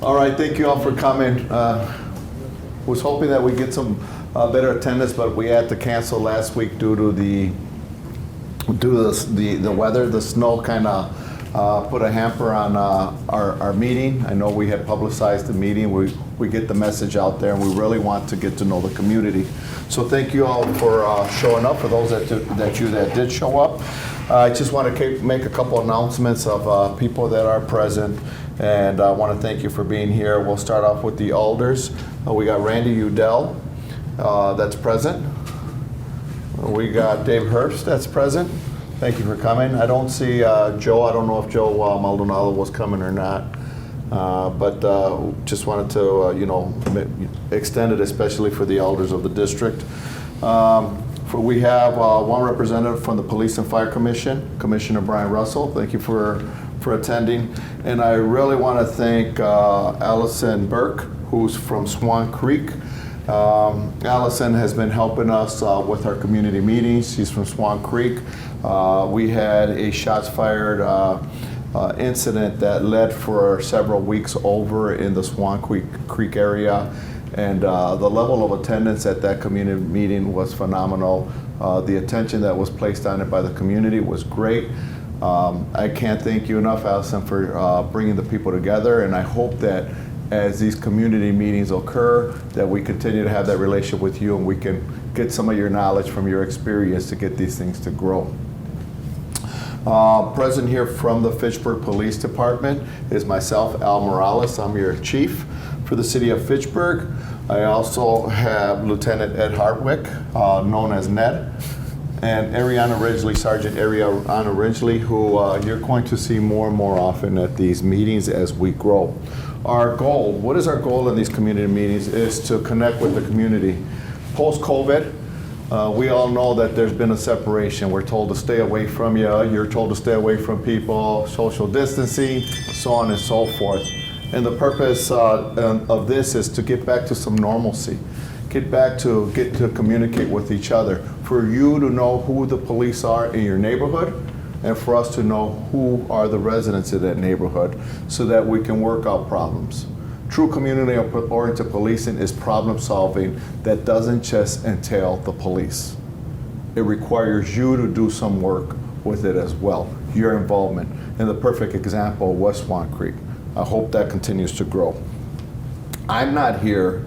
All right, thank you all for coming. Was hoping that we get some better attendance, but we had to cancel last week due to the weather. The snow kind of put a hamper on our meeting. I know we had publicized the meeting. We get the message out there, and we really want to get to know the community. So thank you all for showing up. For those that did show up, I just want to make a couple announcements of people that are present, and I want to thank you for being here. We'll start off with the alders. We got Randy Udell, that's present. We got Dave Herbst, that's present. Thank you for coming. I don't see Joe. I don't know if Joe Maldonado was coming or not, but just wanted to, extend it, especially for the elders of the district. We have one representative from the Police and Fire Commission, Commissioner Brian Russell. Thank you for attending. And I really want to thank Allison Burke, who's from Swan Creek. Allison has been helping us with our community meetings. She's from Swan Creek. We had a shots fired incident that led for several weeks over in the Swan Creek area, and the level of attendance at that community meeting was phenomenal. The attention that was placed on it by the community was great. I can't thank you enough, Allison, for bringing the people together, and I hope that as these community meetings occur, that we continue to have that relationship with you, and we can get some of your knowledge from your experience to get these things to grow. Present here from the Fitchburg Police Department is myself, Al Morales. I'm your chief for the city of Fitchburg. I also have Lieutenant Ed Hartwick, known as Ned, and Ariana Ridgely, Sergeant Ariana Ridgely, who you're going to see more and more often at these meetings as we grow. Our goal, what is our goal in these community meetings, is to connect with the community. Post-COVID, we all know that there's been a separation. We're told to stay away from you, you're told to stay away from people, social distancing, so on and so forth. And the purpose of this is to get back to some normalcy, get to communicate with each other, for you to know who the police are in your neighborhood, and for us to know who are the residents of that neighborhood so that we can work out problems. True community-oriented policing is problem solving that doesn't just entail the police. It requires you to do some work with it as well, your involvement. And the perfect example was Swan Creek. I hope that continues to grow. I'm not here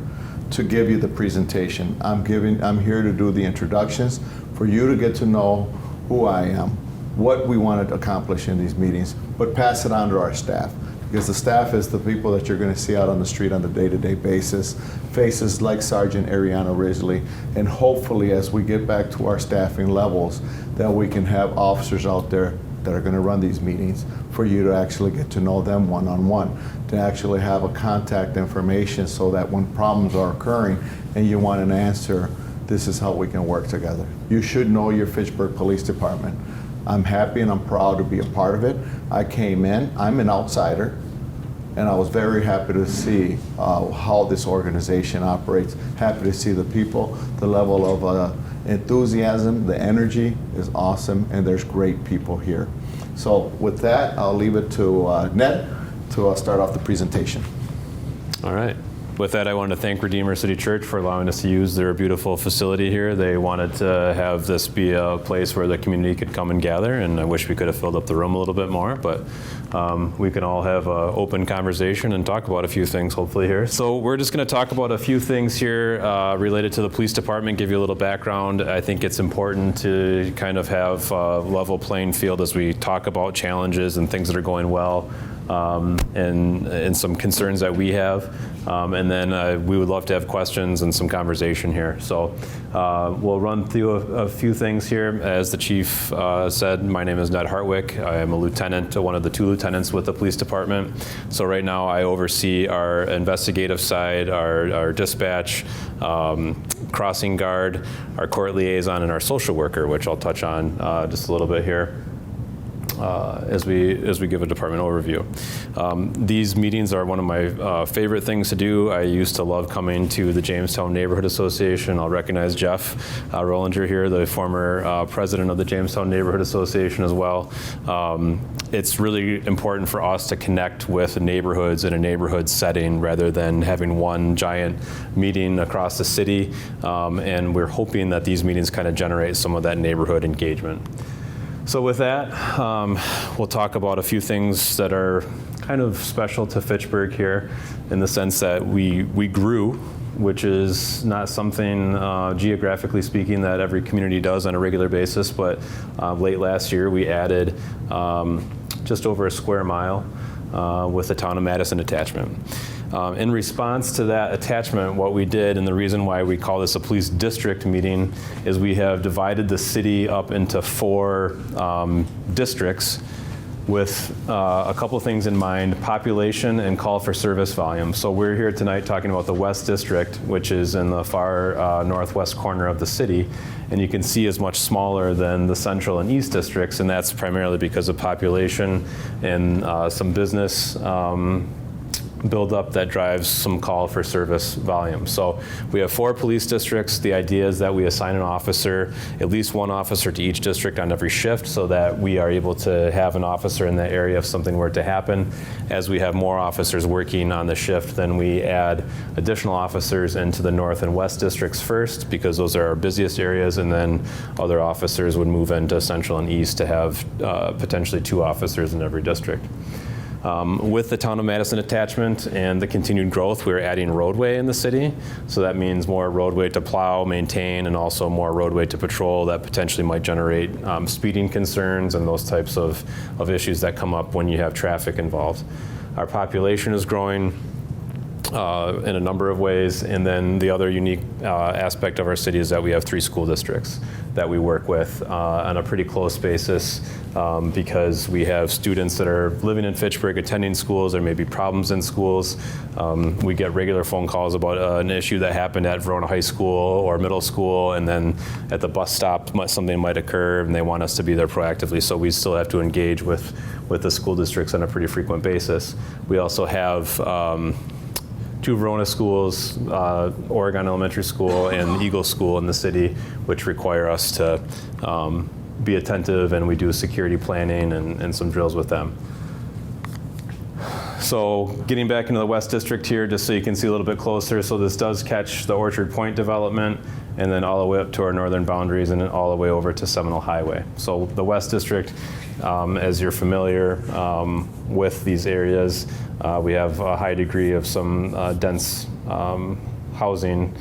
to give you the presentation. I'm here to do the introductions for you to get to know who I am, what we want to accomplish in these meetings, but pass it on to our staff. Because the staff is the people that you're going to see out on the street on a day-to-day basis, faces like Sergeant Ariana Ridgely, and hopefully as we get back to our staffing levels, that we can have officers out there that are going to run these meetings for you to actually get to know them one-on-one, to actually have a contact information so that when problems are occurring and you want an answer, this is how we can work together. You should know your Fitchburg Police Department. I'm happy and I'm proud to be a part of it. I came in, I'm an outsider, and I was very happy to see how this organization operates. Happy to see the people, the level of enthusiasm, the energy is awesome, and there's great people here. So with that, I'll leave it to Ned to start off the presentation. All right. With that, I want to thank Redeemer City Church for allowing us to use their beautiful facility here. They wanted to have this be a place where the community could come and gather, and I wish we could have filled up the room a little bit more, but we can all have an open conversation and talk about a few things hopefully here. So we're just going to talk about a few things here related to the police department, give you a little background. I think it's important to kind of have a level playing field as we talk about challenges and things that are going well. And some concerns that we have. And then we would love to have questions and some conversation here. So we'll run through a few things here. As the chief said, my name is Ned Hartwick. I am a lieutenant, one of the 2 lieutenants with the police department. So right now I oversee our investigative side, our dispatch, crossing guard, our court liaison, and our social worker, which I'll touch on just a little bit here. as we give a department overview. These meetings are one of my favorite things to do. I used to love coming to the Jamestown Neighborhood Association. I'll recognize Jeff Rollinger here, the former president of the Jamestown Neighborhood Association as well. It's really important for us to connect with neighborhoods in a neighborhood setting rather than having one giant meeting across the city. And we're hoping that these meetings kind of generate some of that neighborhood engagement. So with that, we'll talk about a few things that are kind of special to Fitchburg here in the sense that we grew, which is not something geographically speaking that every community does on a regular basis, but late last year we added just over a square mile with the town of Madison attachment. In response to that attachment, what we did, and the reason why we call this a police district meeting, is we have divided the city up into 4 districts with a couple of things in mind: population and call for service volume. So we're here tonight talking about the West District, which is in the far northwest corner of the city, and you can see is much smaller than the Central and East Districts, and that's primarily because of population and some business buildup that drives some call for service volume. So we have 4 police districts. The idea is that we assign an officer, at least one officer to each district on every shift, so that we are able to have an officer in that area if something were to happen. As we have more officers working on the shift, then we add additional officers into the North and West districts first, because those are our busiest areas, and then other officers would move into Central and East to have potentially 2 officers in every district. With the town of Madison attachment and the continued growth, we're adding roadway in the city. So that means more roadway to plow, maintain, and also more roadway to patrol that potentially might generate speeding concerns and those types of issues that come up when you have traffic involved. Our population is growing in a number of ways, and then the other unique aspect of our city is that we have 3 school districts that we work with on a pretty close basis, because we have students that are living in Fitchburg, attending schools. There may be problems in schools. We get regular phone calls about an issue that happened at Verona High School or middle school, and then at the bus stop something might occur, and they want us to be there proactively. So we still have to engage with the school districts on a pretty frequent basis. We also have 2 Verona schools, Oregon Elementary School and Eagle School in the city, which require us to be attentive, and we do security planning and some drills with them. So getting back into the West District here, just so you can see a little bit closer. So this does catch the Orchard Point development, and then all the way up to our northern boundaries, and then all the way over to Seminole Highway. So the West District, as you're familiar with these areas, we have a high degree of some dense housing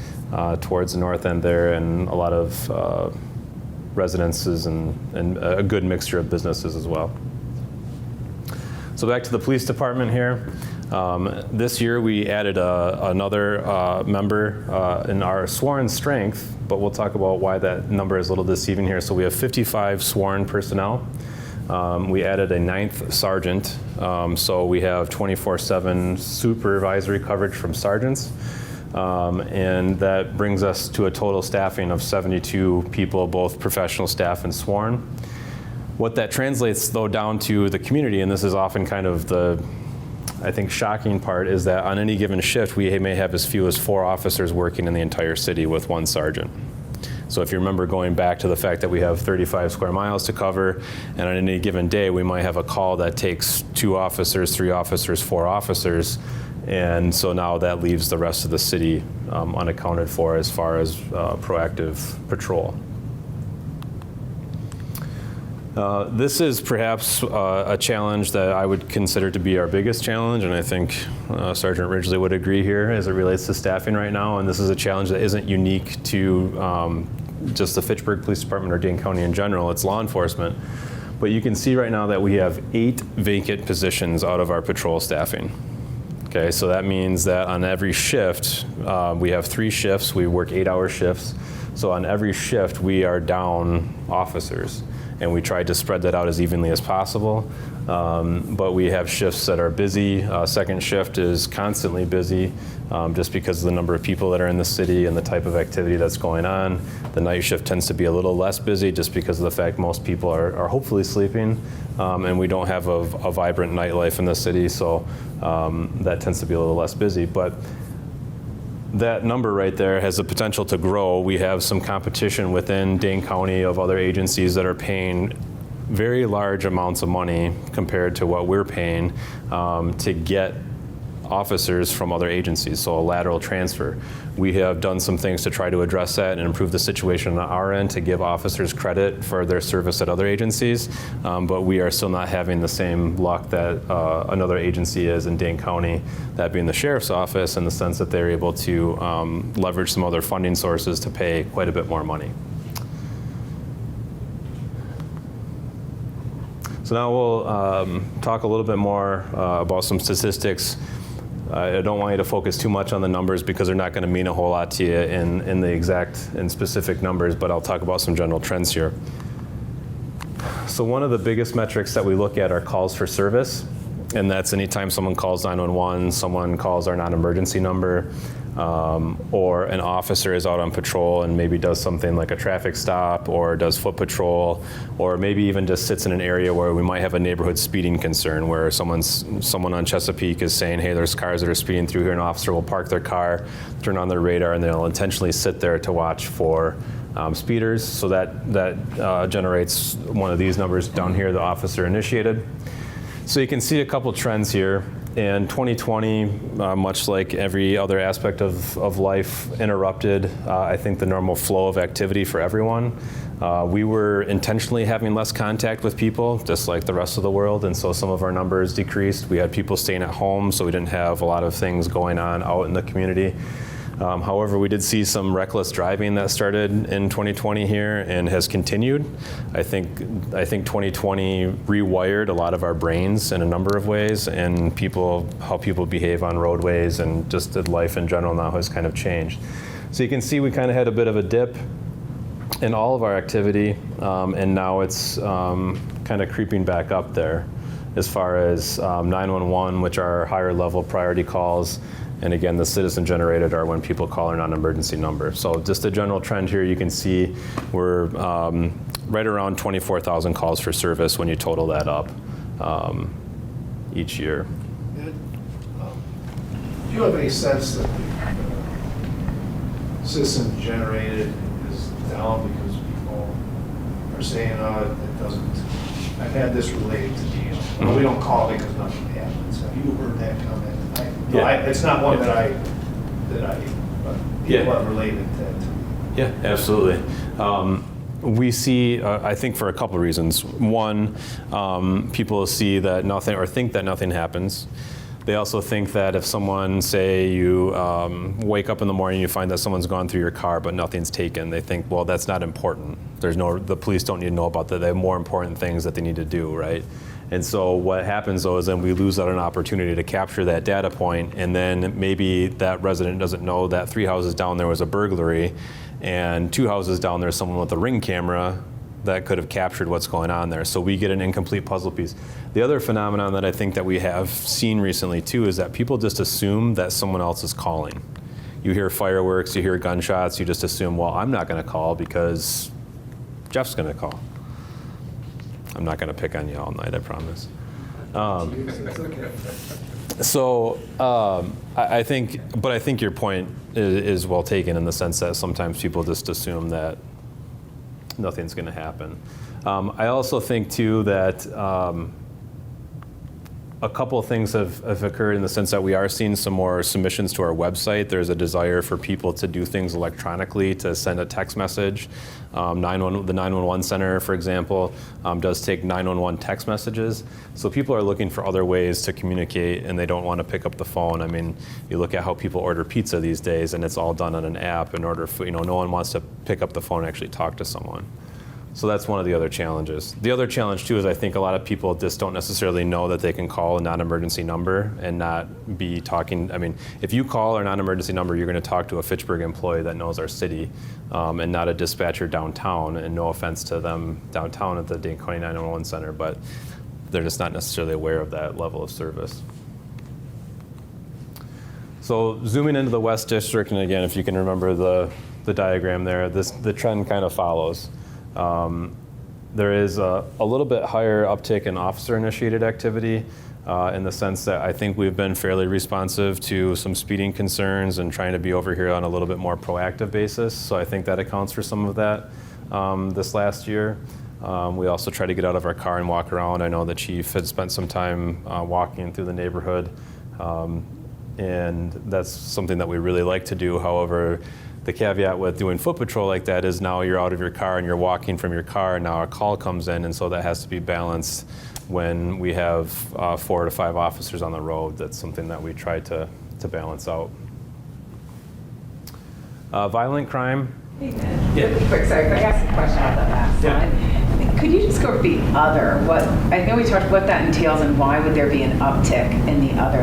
towards the north end there, and a lot of residences and a good mixture of businesses as well. So back to the police department here. This year we added another member in our sworn strength, but we'll talk about why that number is a little deceiving here. So we have 55 sworn personnel. We added a 9th sergeant, so we have 24/7 supervisory coverage from sergeants, and that brings us to a total staffing of 72 people, both professional staff and sworn. What that translates, though, down to the community, and this is often kind of the, I think, shocking part, is that on any given shift, we may have as few as 4 officers working in the entire city with 1 sergeant. So if you remember going back to the fact that we have 35 square miles to cover, and on any given day, we might have a call that takes 2 officers, 3 officers, 4 officers, and so now that leaves the rest of the city unaccounted for as far as proactive patrol. This is perhaps a challenge that I would consider to be our biggest challenge, and I think Sergeant Ridgely would agree here as it relates to staffing right now. And this is a challenge that isn't unique to just the Fitchburg Police Department or Dane County in general. It's law enforcement. But you can see right now that we have 8 vacant positions out of our patrol staffing. Okay, so that means that on every shift, we have 3 shifts. We work 8-hour shifts. So on every shift, we are down officers, and we tried to spread that out as evenly as possible. But we have shifts that are busy. Second shift is constantly busy, just because of the number of people that are in the city and the type of activity that's going on. The night shift tends to be a little less busy just because of the fact most people are hopefully sleeping, and we don't have a vibrant nightlife in the city, so that tends to be a little less busy. But that number right there has the potential to grow. We have some competition within Dane County of other agencies that are paying very large amounts of money compared to what we're paying to get officers from other agencies, so a lateral transfer. We have done some things to try to address that and improve the situation on our end to give officers credit for their service at other agencies, but we are still not having the same luck that another agency is in Dane County, that being the sheriff's office, in the sense that they're able to leverage some other funding sources to pay quite a bit more money. So now we'll talk a little bit more about some statistics. I don't want you to focus too much on the numbers because they're not going to mean a whole lot to you in the exact and specific numbers, but I'll talk about some general trends here. So one of the biggest metrics that we look at are calls for service, and that's anytime someone calls 911, someone calls our non-emergency number, or an officer is out on patrol and maybe does something like a traffic stop or does foot patrol, or maybe even just sits in an area where we might have a neighborhood speeding concern where someone on Chesapeake is saying, hey, there's cars that are speeding through here. An officer will park their car, turn on their radar, and they'll intentionally sit there to watch for speeders. So that generates one of these numbers down here, the officer initiated. So you can see a couple trends here. In 2020, much like every other aspect of life interrupted, I think the normal flow of activity for everyone. We were intentionally having less contact with people, just like the rest of the world, and so some of our numbers decreased. We had people staying at home, so we didn't have a lot of things going on out in the community. However, we did see some reckless driving that started in 2020 here and has continued. I think 2020 rewired a lot of our brains in a number of ways, and how people behave on roadways and just life in general now has kind of changed. So you can see we kind of had a bit of a dip in all of our activity, and now it's kind of creeping back up there as far as 911, which are higher level priority calls. And again, the citizen generated are when people call our non-emergency number. So just a general trend here, you can see we're right around 24,000 calls for service when you total that up each year. Do you have any sense that the citizen generated is down because people are saying, it doesn't, I've had this related to me, well, we don't call because nothing happens. Have you heard that comment? It's not one that people have related that to. Yeah, absolutely. We see, I think for a couple of reasons. One, people see that nothing or think that nothing happens. They also think that if someone, say you wake up in the morning, you find that someone's gone through your car but nothing's taken, they think, well, that's not important. The police don't need to know about that. They have more important things that they need to do, right? And so what happens though is then we lose out an opportunity to capture that data point, and then maybe that resident doesn't know that 3 houses down there was a burglary, and 2 houses down there's someone with a Ring camera that could have captured what's going on there. So we get an incomplete puzzle piece. The other phenomenon that I think that we have seen recently too is that people just assume that someone else is calling. You hear fireworks, you hear gunshots, you just assume, well, I'm not gonna call because Jeff's gonna call. I'm not going to pick on you all night, I promise. I think your point is well taken in the sense that sometimes people just assume that nothing's going to happen. I also think too that a couple of things have occurred in the sense that we are seeing some more submissions to our website. There's a desire for people to do things electronically, to send a text message. The 911 center, for example, does take 911 text messages. So people are looking for other ways to communicate, and they don't want to pick up the phone. I mean, you look at how people order pizza these days, and it's all done on an app in order for, no one wants to pick up the phone and actually talk to someone. So that's one of the other challenges. The other challenge too is I think a lot of people just don't necessarily know that they can call a non-emergency number and not be talking. I mean, if you call a non-emergency number, you're going to talk to a Fitchburg employee that knows our city, and not a dispatcher downtown. And no offense to them downtown at the Dane County 911 Center, but they're just not necessarily aware of that level of service. So zooming into the West District, and again, if you can remember the diagram there, the trend kind of follows. There is a little bit higher uptick in officer-initiated activity in the sense that I think we've been fairly responsive to some speeding concerns and trying to be over here on a little bit more proactive basis. So I think that accounts for some of that this last year. We also try to get out of our car and walk around. I know the chief had spent some time walking through the neighborhood, and that's something that we really like to do. However, the caveat with doing foot patrol like that is now you're out of your car and you're walking from your car, and now a call comes in, and so that has to be balanced when we have 4 to 5 officers on the road. That's something that we try to balance out. Violent crime. Hey, Ben. Really quick, sorry, if I asked a question about that last one. Could you just go over the other? What I know we talked what that entails, and why would there be an uptick in the other?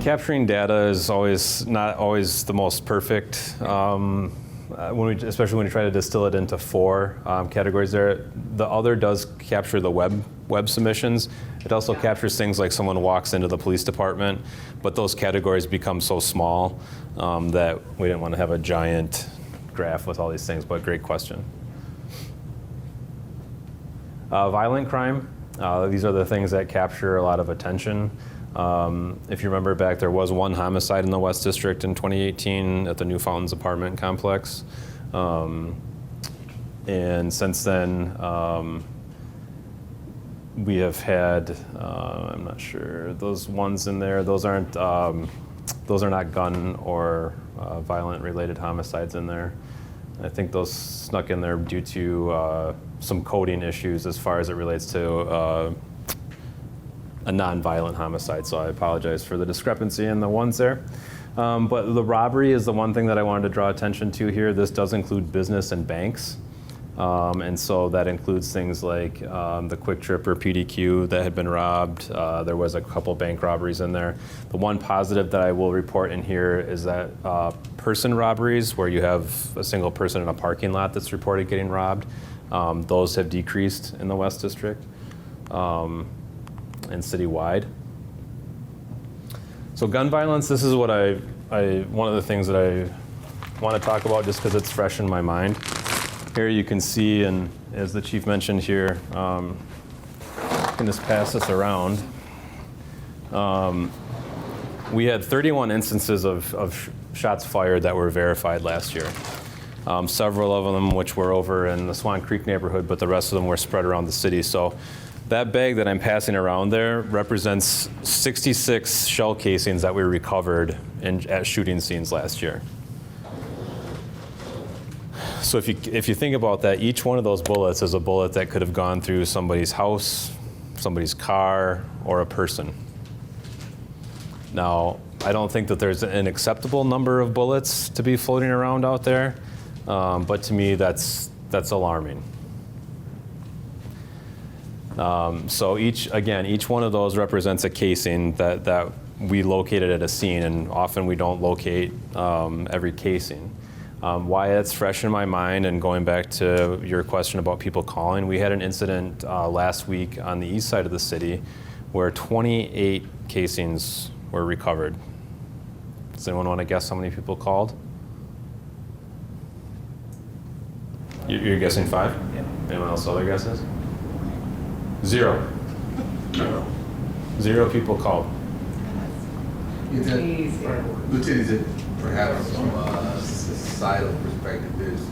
Capturing data is always not always the most perfect. Especially when you try to distill it into 4 categories there. The other does capture the web submissions. It also captures things like someone walks into the police department, but those categories become so small that we didn't want to have a giant graph with all these things, but great question. Violent crime, these are the things that capture a lot of attention. If you remember back, there was 1 homicide in the West District in 2018 at the New Fountains apartment complex. And since then, we have had, I'm not sure, those ones in there, those are not gun or violent related homicides in there. I think those snuck in there due to some coding issues as far as it relates to a non-violent homicide, so I apologize for the discrepancy in the ones there. But the robbery is the one thing that I wanted to draw attention to here. This does include business and banks. And so that includes things like the Quick Trip or PDQ that had been robbed. There was a couple bank robberies in there. The one positive that I will report in here is that person robberies, where you have a single person in a parking lot that's reported getting robbed, those have decreased in the West District and citywide. So gun violence, this is what one of the things that I want to talk about just because it's fresh in my mind. Here you can see, and as the chief mentioned here, I can just pass this around. We had 31 instances of shots fired that were verified last year. Several of them which were over in the Swan Creek neighborhood, but the rest of them were spread around the city. So that bag that I'm passing around there represents 66 shell casings that we recovered at shooting scenes last year. So if you think about that, each one of those bullets is a bullet that could have gone through somebody's house, somebody's car, or a person. Now, I don't think that there's an acceptable number of bullets to be floating around out there, but to me, that's alarming. So each one of those represents a casing that we located at a scene, and often we don't locate every casing. Why it's fresh in my mind, and going back to your question about people calling, we had an incident last week on the east side of the city where 28 casings were recovered. Does anyone want to guess how many people called? You're guessing 5? Yeah. Anyone else other guesses? 0. 0 people called. Lieutenant, is it perhaps from a societal perspective, there's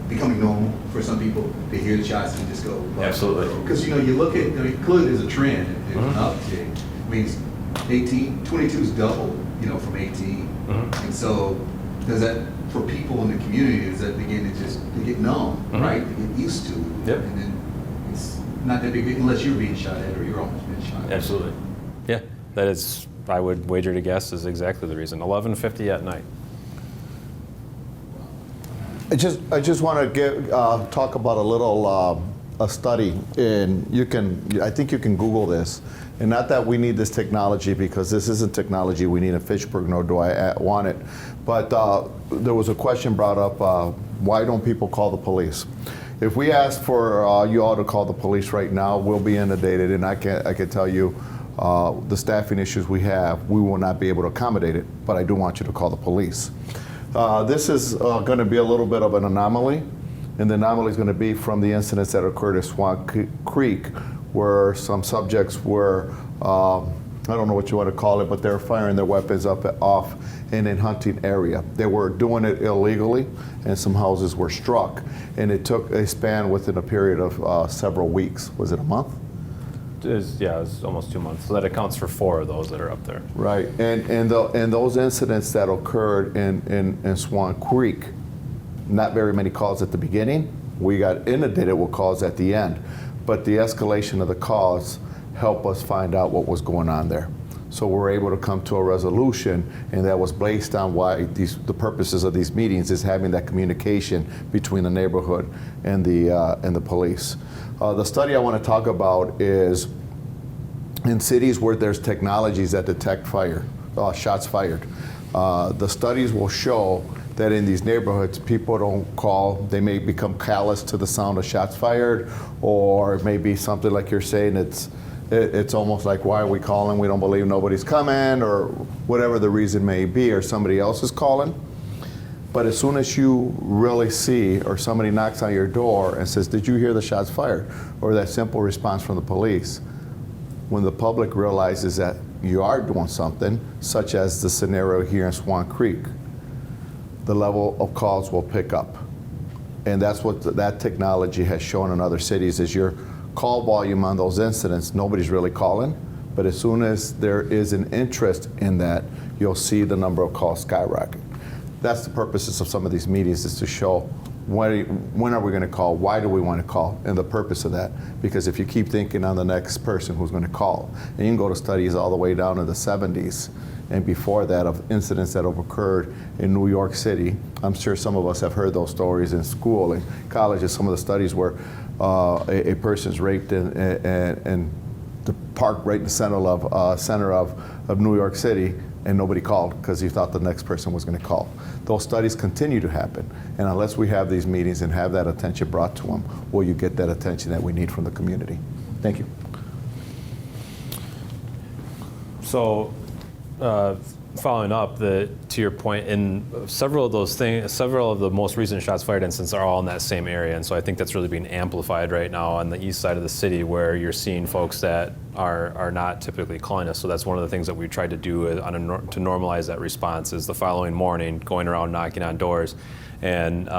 becoming normal for some people to hear the shots and just go. Absolutely. Because, you look at, clearly there's a trend, there's an uptick. I mean, 22 is double, from 18. And so does that, for people in the community, does that begin to get numb, right? To get used to. Yep. And then it's not that big, unless you're being shot at or you're almost being shot at. Absolutely. Yeah, that is, I would wager to guess, is exactly the reason. 11:50 at night. I just want to talk about a little a study, and I think you can Google this. And not that we need this technology, because this isn't technology we need in Fitchburg, nor do I want it. But there was a question brought up, why don't people call the police? If we ask for you all to call the police right now, we'll be inundated, and I can tell you the staffing issues we have, we will not be able to accommodate it, but I do want you to call the police. This is going to be a little bit of an anomaly, and the anomaly is going to be from the incidents that occurred at Swan Creek, where some subjects were, I don't know what you want to call it, but they're firing their weapons off in a hunting area. They were doing it illegally, and some houses were struck, and it took a span within a period of several weeks. Was it a month? It was almost 2 months. So that accounts for 4 of those that are up there. Right, and those incidents that occurred in Swan Creek, not very many calls at the beginning. We got inundated with calls at the end, but the escalation of the calls helped us find out what was going on there. So we're able to come to a resolution, and that was based on why the purposes of these meetings is having that communication between the neighborhood and the police. The study I want to talk about is in cities where there's technologies that detect shots fired. The studies will show that in these neighborhoods, people don't call. They may become callous to the sound of shots fired, or it may be something like you're saying, it's almost like, why are we calling? We don't believe nobody's coming, or whatever the reason may be, or somebody else is calling. But as soon as you really see, or somebody knocks on your door and says, did you hear the shots fired? Or that simple response from the police, when the public realizes that you are doing something, such as the scenario here in Swan Creek, the level of calls will pick up. And that's what that technology has shown in other cities, is your call volume on those incidents, nobody's really calling, but as soon as there is an interest in that, you'll see the number of calls skyrocket. That's the purposes of some of these meetings, is to show when are we going to call, why do we want to call, and the purpose of that. Because if you keep thinking on the next person who's going to call, and you can go to studies all the way down to the 70s and before that of incidents that have occurred in New York City. I'm sure some of us have heard those stories in school and colleges, some of the studies where a person's raped in the park right in the center of New York City, and nobody called because you thought the next person was going to call. Those studies continue to happen, and unless we have these meetings and have that attention brought to them, will you get that attention that we need from the community? Thank you. So, following up, to your point, in several of the most recent shots fired incidents are all in that same area, and so I think that's really being amplified right now on the east side of the city, where you're seeing folks that are not typically calling us. So that's one of the things that we tried to do to normalize that response, is the following morning going around knocking on doors. And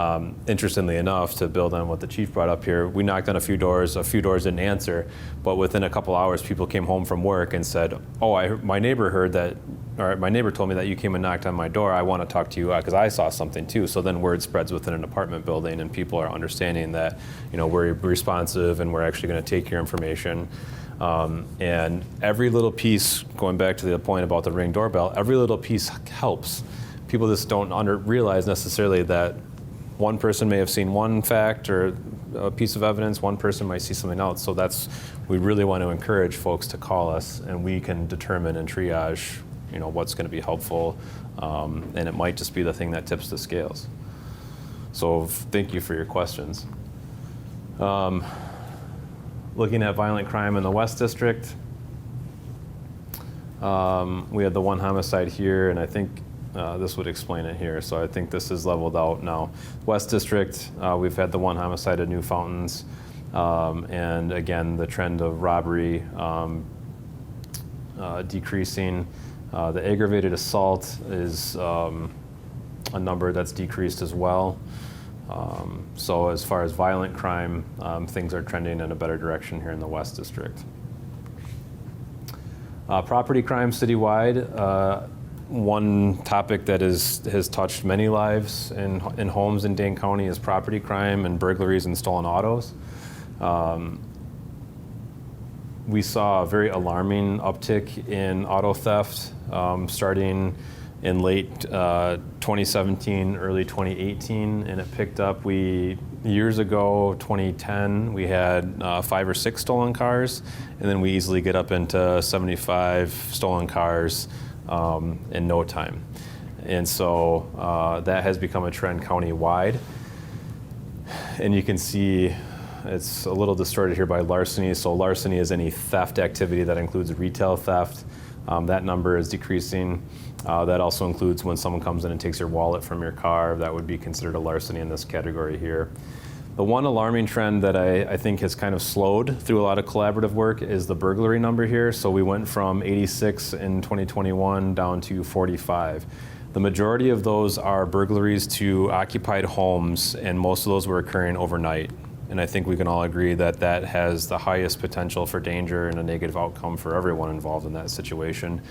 interestingly enough, to build on what the chief brought up here, we knocked on a few doors didn't answer, but within a couple hours, people came home from work and said, oh, my neighbor heard that, or my neighbor told me that you came and knocked on my door. I want to talk to you because I saw something too. So then word spreads within an apartment building, and people are understanding that, we're responsive and we're actually going to take your information. And every little piece, going back to the point about the Ring doorbell, every little piece helps. People just don't realize necessarily that one person may have seen one fact or a piece of evidence, one person might see something else. So we really want to encourage folks to call us, and we can determine and triage, what's going to be helpful, and it might just be the thing that tips the scales. So thank you for your questions. Looking at violent crime in the West District, we had the one homicide here, and I think this would explain it here. So I think this is leveled out now. West District, we've had the one homicide at New Fountains, and again, the trend of robbery decreasing. The aggravated assault is a number that's decreased as well. So as far as violent crime, things are trending in a better direction here in the West District. Property crime citywide. One topic that has touched many lives in homes in Dane County is property crime and burglaries and stolen autos. We saw a very alarming uptick in auto theft starting in late 2017, early 2018, and it picked up. Years ago, 2010, we had 5 or 6 stolen cars, and then we easily get up into 75 stolen cars in no time. And so that has become a trend county-wide. And you can see it's a little distorted here by larceny. So larceny is any theft activity that includes retail theft. That number is decreasing. That also includes when someone comes in and takes your wallet from your car. That would be considered a larceny in this category here. The one alarming trend that I think has kind of slowed through a lot of collaborative work is the burglary number here. So we went from 86 in 2021 down to 45. The majority of those are burglaries to occupied homes, and most of those were occurring overnight. And I think we can all agree that that has the highest potential for danger and a negative outcome for everyone involved in that situation.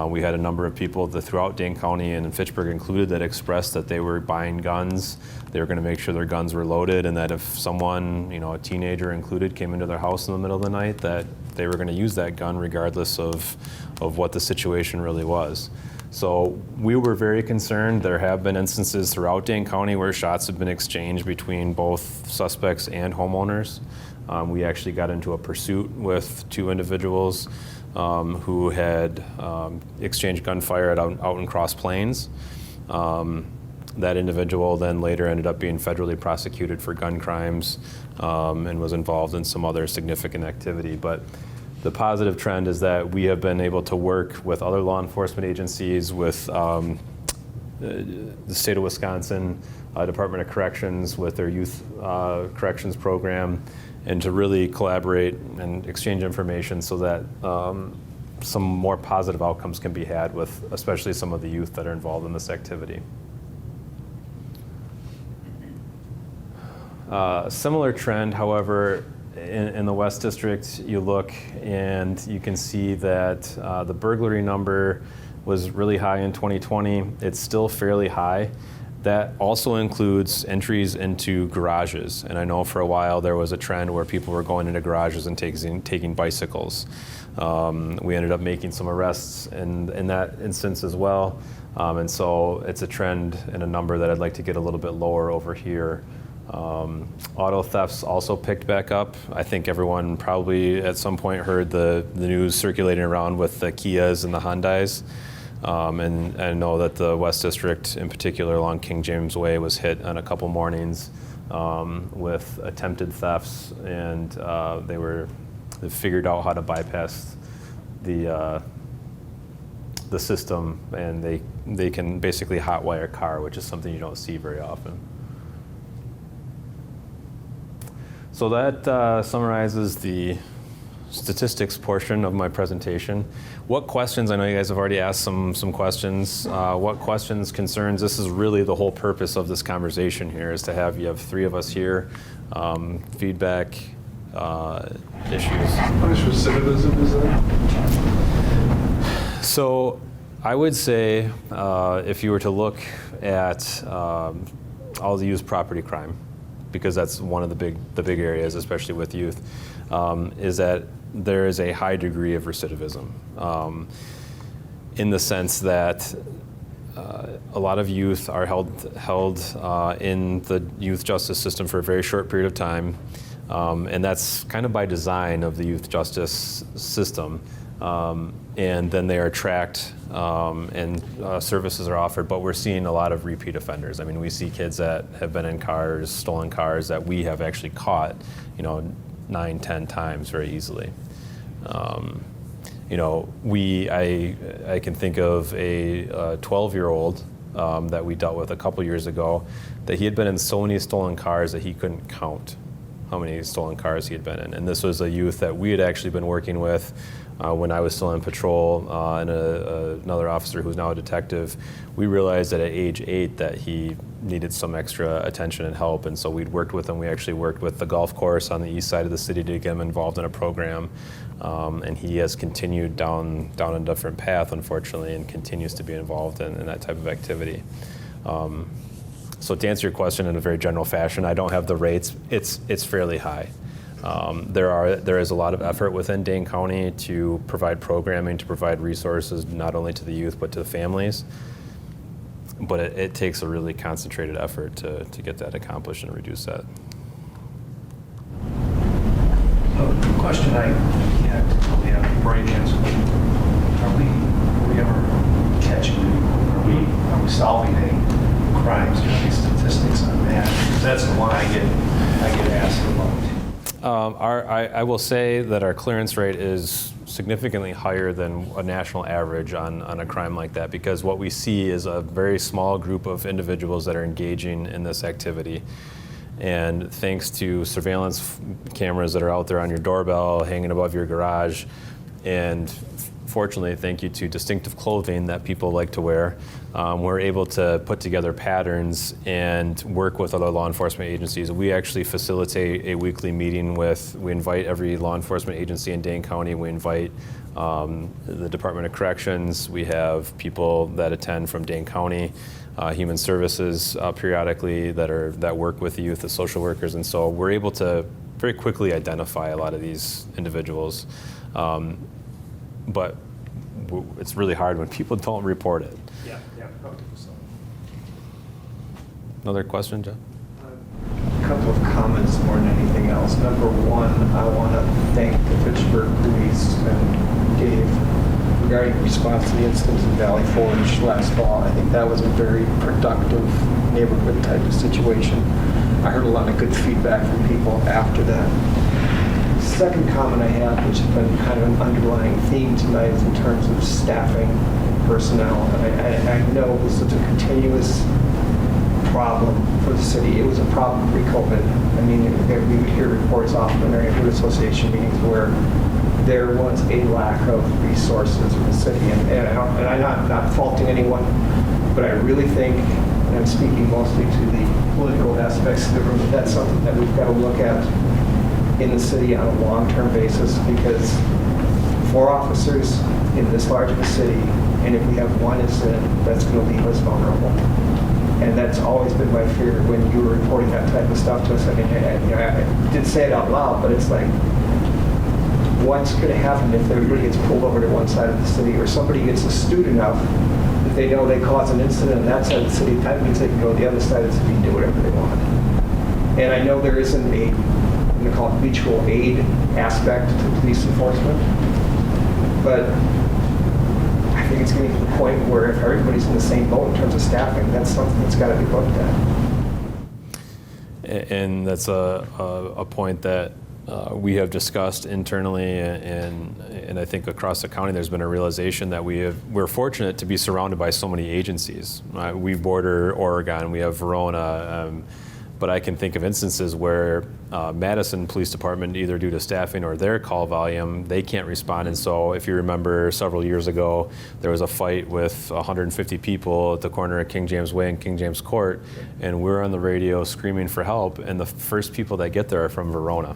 We had a number of people throughout Dane County and in Fitchburg included that expressed that they were buying guns. They were going to make sure their guns were loaded, and that if someone, a teenager included, came into their house in the middle of the night, that they were going to use that gun regardless of what the situation really was. So we were very concerned. There have been instances throughout Dane County where shots have been exchanged between both suspects and homeowners. We actually got into a pursuit with 2 individuals who had exchanged gunfire out in Cross Plains. That individual then later ended up being federally prosecuted for gun crimes and was involved in some other significant activity. But the positive trend is that we have been able to work with other law enforcement agencies, with the state of Wisconsin Department of Corrections, with their youth corrections program, and to really collaborate and exchange information so that some more positive outcomes can be had with especially some of the youth that are involved in this activity. Similar trend, however, in the West District, you look and you can see that the burglary number was really high in 2020. It's still fairly high. That also includes entries into garages. And I know for a while there was a trend where people were going into garages and taking bicycles. We ended up making some arrests in that instance as well. And so it's a trend and a number that I'd like to get a little bit lower over here. Auto thefts also picked back up. I think everyone probably at some point heard the news circulating around with the Kias and the Hyundais. And I know that the West District in particular along King James Way was hit on a couple mornings with attempted thefts, and they figured out how to bypass the system, and they can basically hotwire a car, which is something you don't see very often. So that summarizes the statistics portion of my presentation. What questions, I know you guys have already asked some questions. What questions, concerns, this is really the whole purpose of this conversation here, is to have 3 of us here, feedback, issues. How much recidivism is that? So I would say if you were to look at all the youth property crime, because that's one of the big areas, especially with youth, is that there is a high degree of recidivism, in the sense that a lot of youth are held in the youth justice system for a very short period of time, and that's kind of by design of the youth justice system. And then they are tracked and services are offered, but we're seeing a lot of repeat offenders. I mean, we see kids that have been in cars, stolen cars, that we have actually caught, 9, 10 times very easily. I can think of a 12-year-old that we dealt with a couple years ago, that he had been in so many stolen cars that he couldn't count how many stolen cars he had been in. And this was a youth that we had actually been working with when I was still in patrol, and another officer who's now a detective. We realized that at age 8 that he needed some extra attention and help, and so we'd worked with him. We actually worked with the golf course on the east side of the city to get him involved in a program, and he has continued down a different path, unfortunately, and continues to be involved in that type of activity. So to answer your question in a very general fashion, I don't have the rates. It's fairly high. There is a lot of effort within Dane County to provide programming, to provide resources not only to the youth but to the families. But it takes a really concentrated effort to get that accomplished and reduce that. The question I had to probably have a bright answer. Are we ever catching people? Are we solving any crimes? Do you have any statistics on that? Because that's the one I get asked about. I will say that our clearance rate is significantly higher than a national average on a crime like that, because what we see is a very small group of individuals that are engaging in this activity. And thanks to surveillance cameras that are out there on your doorbell, hanging above your garage, and fortunately, thank you to distinctive clothing that people like to wear, we're able to put together patterns and work with other law enforcement agencies. We actually facilitate a weekly meeting we invite every law enforcement agency in Dane County. We invite the Department of Corrections. We have people that attend from Dane County, Human Services periodically that work with the youth, the social workers, and so we're able to very quickly identify a lot of these individuals. But it's really hard when people don't report it. Yeah. Okay, so. Another question, Jeff? A couple of comments more than anything else. Number one, I want to thank the Fitchburg police and Dave regarding response to the incidents in Valley Forge last fall. I think that was a very productive neighborhood type of situation. I heard a lot of good feedback from people after that. Second comment I have, which has been kind of an underlying theme tonight, is in terms of staffing and personnel. And I know this is a continuous problem for the city. It was a problem pre-COVID. I mean, we would hear reports often in our neighborhood association meetings where there was a lack of resources in the city. And I'm not faulting anyone, but I really think, and I'm speaking mostly to the political aspects of the room, that's something that we've got to look at in the city on a long-term basis, because 4 officers in this large of a city, and if we have one incident, that's going to leave us vulnerable. And that's always been my fear when you were reporting that type of stuff to us. I mean, I didn't say it out loud, but it's like, what's going to happen if everybody gets pulled over to one side of the city, or somebody gets astute enough that they know they cause an incident on that side of the city, that means they can go to the other side of the city and do whatever they want. And I know there isn't I'm going to call it mutual aid aspect to police enforcement, but I think it's getting to the point where if everybody's in the same boat in terms of staffing, that's something that's got to be looked at. And that's a point that we have discussed internally, and I think across the county there's been a realization that we're fortunate to be surrounded by so many agencies. We border Oregon, we have Verona, but I can think of instances where Madison Police Department, either due to staffing or their call volume, they can't respond. And so if you remember several years ago, there was a fight with 150 people at the corner of King James Way and King James Court, and we're on the radio screaming for help, and the first people that get there are from Verona.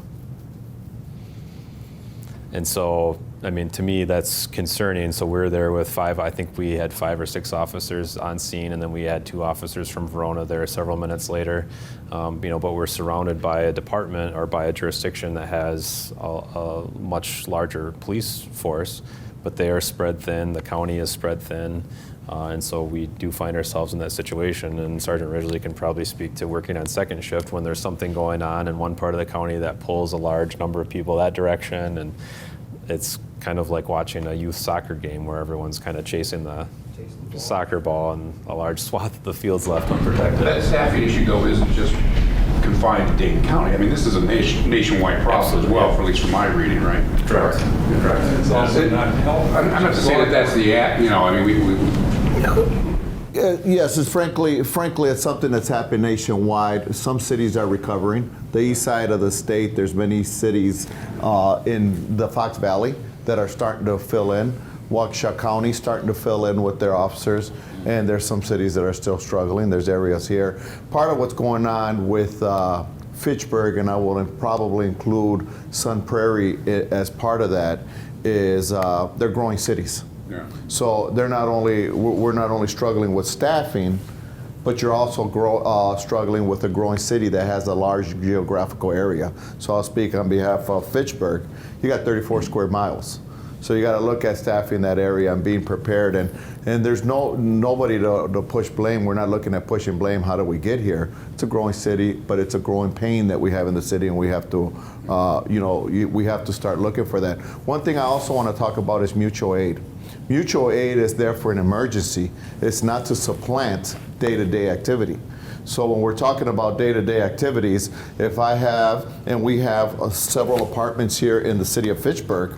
And so, I mean, to me, that's concerning. So we're there with 5, I think we had 5 or 6 officers on scene, and then we had 2 officers from Verona there several minutes later. But we're surrounded by a department or by a jurisdiction that has a much larger police force, but they are spread thin, the county is spread thin, and so we do find ourselves in that situation. And Sergeant Ridgely can probably speak to working on second shift when there's something going on in one part of the county that pulls a large number of people that direction, and it's kind of like watching a youth soccer game where everyone's kind of chasing the soccer ball and a large swath of the field's left unprotected. That staffing issue, though, isn't just confined to Dane County. I mean, this is a nationwide problem as well, at least from my reading, right? Correct. It's also not helpful. I'm not to say that that's the, I mean, Yes, it's frankly, it's something that's happened nationwide. Some cities are recovering. The east side of the state, there's many cities in the Fox Valley that are starting to fill in. Waukesha County starting to fill in with their officers, and there's some cities that are still struggling. There's areas here. Part of what's going on with Fitchburg, and I will probably include Sun Prairie as part of that, is they're growing cities. Yeah. So we're not only struggling with staffing, but you're also struggling with a growing city that has a large geographical area. So I'll speak on behalf of Fitchburg. You got 34 square miles. So you got to look at staffing that area and being prepared. And there's nobody to push blame. We're not looking at pushing blame. How do we get here? It's a growing city, but it's a growing pain that we have in the city, and we have to, we have to start looking for that. One thing I also want to talk about is mutual aid. Mutual aid is there for an emergency. It's not to supplant day-to-day activity. So when we're talking about day-to-day activities, if I have, and we have several apartments here in the city of Fitchburg,